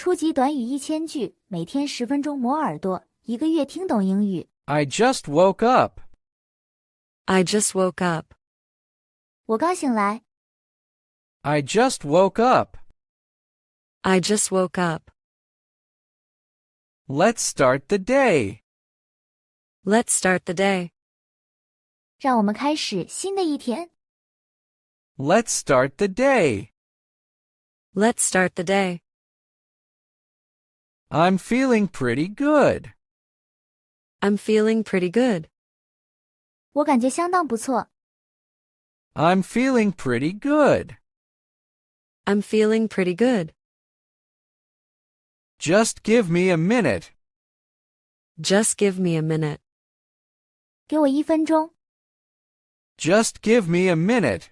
初级短语1000句，每天10分钟磨耳朵，一个月听懂英语。I just woke up. I just woke up. 我刚醒来。I just woke up. I just woke up. Let's start the day. Let's start the day. 让我们开始新的一天。Let's start the day. Let's start the day. I'm feeling pretty good. I'm feeling pretty good. 我感觉相当不错。I'm feeling pretty good. I'm feeling pretty good. Just give me a minute. Just give me a minute. 给我1分钟。Just give me a minute.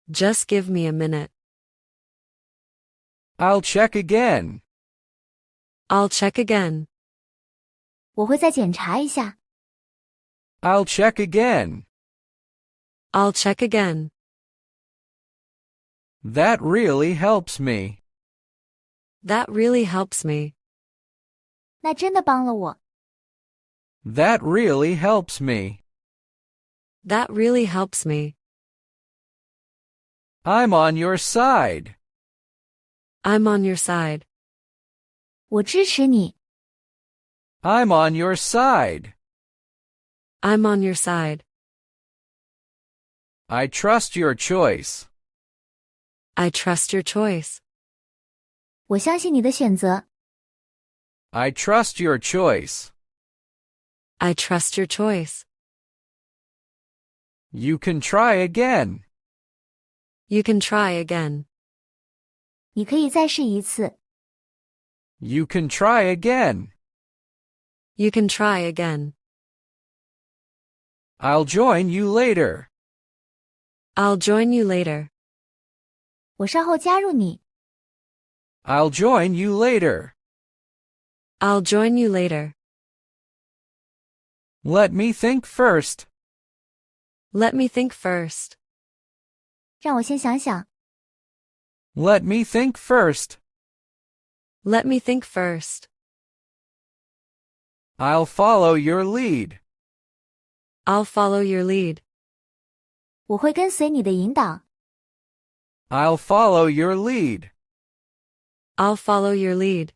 Just give me a minute. I'll check again. I'll check again. 我会再检查一下。I'll check again. I'll check again. That really helps me. That really helps me. 那真的帮了我。That really helps me. That really helps me. I'm on your side. I'm on your side. 我支持你。I'm on your side. I'm on your side. I trust your choice. I trust your choice. 我相信你的选择。I trust your choice. I trust your choice. You can try again. You can try again. 你可以再试一次。You can try again. You can try again. I'll join you later. I'll join you later. 我稍后加入你。I'll join you later. I'll join you later. Let me think first. Let me think first. 让我先想想。Let me think first. Let me think first. I'll follow your lead. I'll follow your lead. 我会跟随你的引导。I'll follow your lead. I'll follow your lead.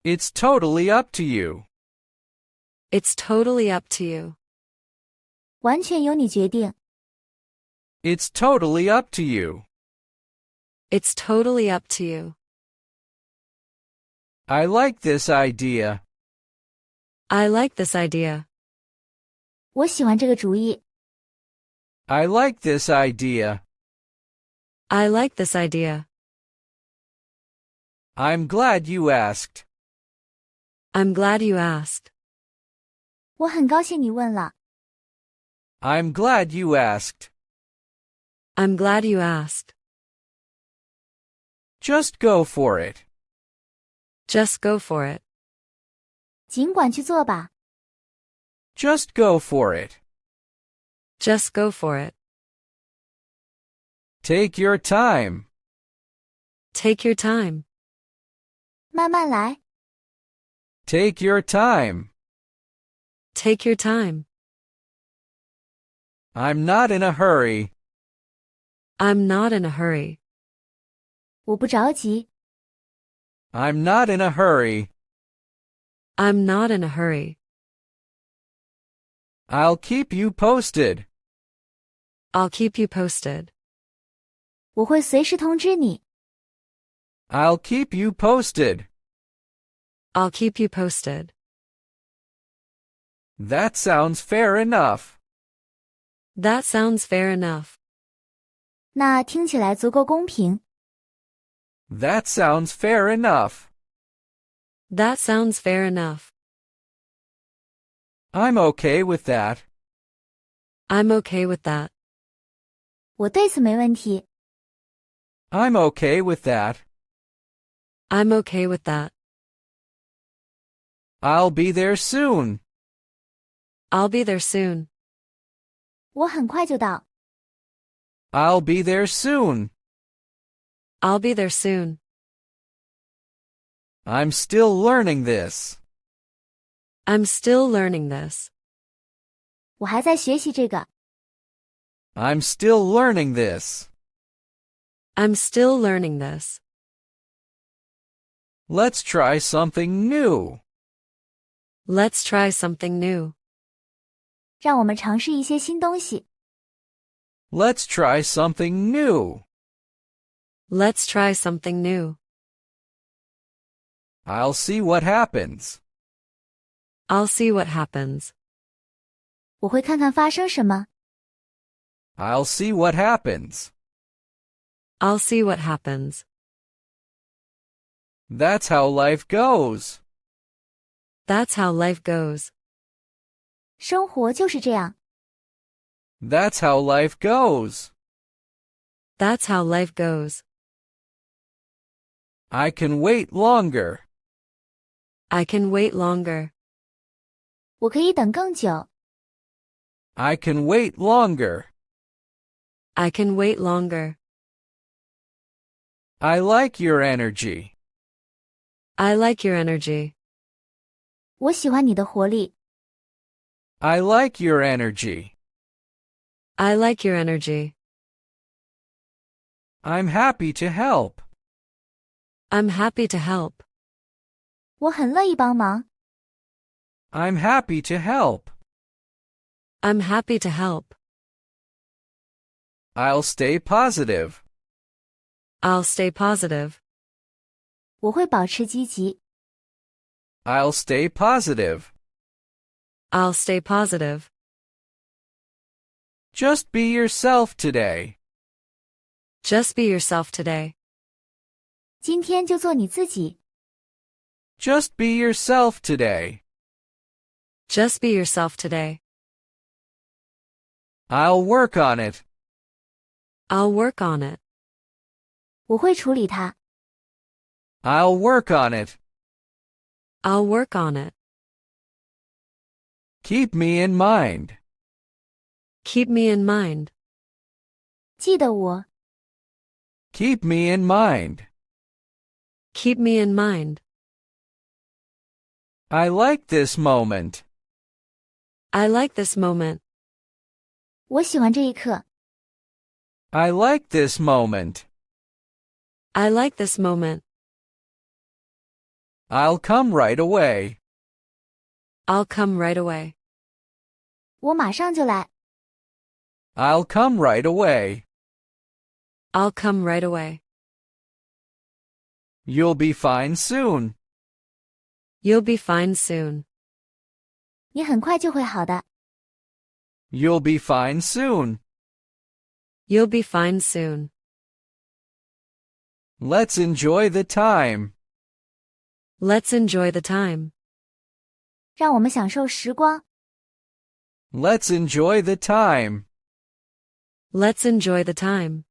It's totally up to you. It's totally up to you. 完全由你决定。It's totally up to you. It's totally up to you. I like this idea. I like this idea. 我喜欢这个主意。I like this idea. I like this idea. I'm glad you asked. I'm glad you asked. 我很高兴你问了。I'm glad you asked. I'm glad you asked. Just go for it. Just go for it. 尽管去做吧。Just go for it. Just go for it. Take your time. Take your time. 慢慢来。Take your time. Take your time. I'm not in a hurry. I'm not in a hurry. 我不着急。I'm not in a hurry. I'm not in a hurry. I'll keep you posted. I'll keep you posted. 我会随时通知你。I'll keep you posted. I'll keep you posted. That sounds fair enough. That sounds fair enough. 那听起来足够公平。That sounds fair enough. That sounds fair enough. I'm okay with that. I'm okay with that. 我对此没问题。I'm okay with that. I'm okay with that. I'll be there soon. I'll be there soon. 我很快就到。I'll be there soon. I'll be there soon. I'm still learning this. I'm still learning this. 我还在学习这个。I'm still learning this. I'm still learning this. Let's try something new. Let's try something new. 让我们尝试一些新东西。Let's try something new. Let's try something new. I'll see what happens. I'll see what happens. 我会看看发生什么。I'll see what happens. I'll see what happens. That's how life goes. That's how life goes. 生活就是这样。That's how life goes. That's how life goes. I can wait longer. I can wait longer. 我可以等更久。I can wait longer. I can wait longer. I like your energy. I like your energy. 我喜欢你的活力。I like your energy. I like your energy. I'm happy to help. I'm happy to help. 我很乐意帮忙。I'm happy to help. I'm happy to help. I'll stay positive. I'll stay positive. 我会保持积极。I'll stay positive. I'll stay positive. Just be yourself today. Just be yourself today. 今天就做你自己。Just be yourself today. Just be yourself today. I'll work on it. I'll work on it. 我会处理它。I'll work on it. I'll work on it. Keep me in mind. Keep me in mind. 记得我。Keep me in mind. Keep me in mind. I like this moment. I like this moment. 我喜欢这一刻。I like this moment. I like this moment. I'll come right away. I'll come right away. 我马上就来。I'll come right away. I'll come right away. You'll be fine soon. You'll be fine soon. 你很快就会好的。You'll be fine soon. You'll be fine soon. Let's enjoy the time. Let's enjoy the time. 让我们享受时光。Let's enjoy the time. Let's enjoy the time.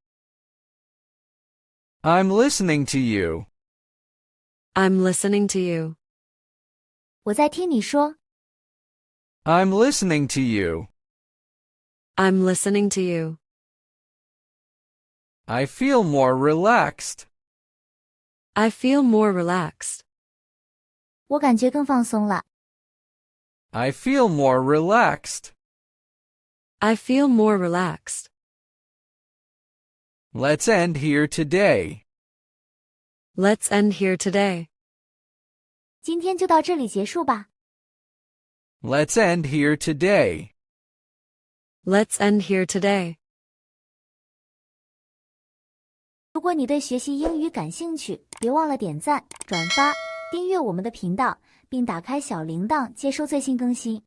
I'm listening to you. I'm listening to you. 我在听你说。I'm listening to you. I'm listening to you. I feel more relaxed. I feel more relaxed. 我感觉更放松了。I feel more relaxed. I feel more relaxed. Let's end here today. Let's end here today. 今天就到这里结束吧。Let's end here today. Let's end here today. 如果你对学习英语感兴趣，别忘了点赞、转发、订阅我们的频道，并打开小铃铛接收最新更新。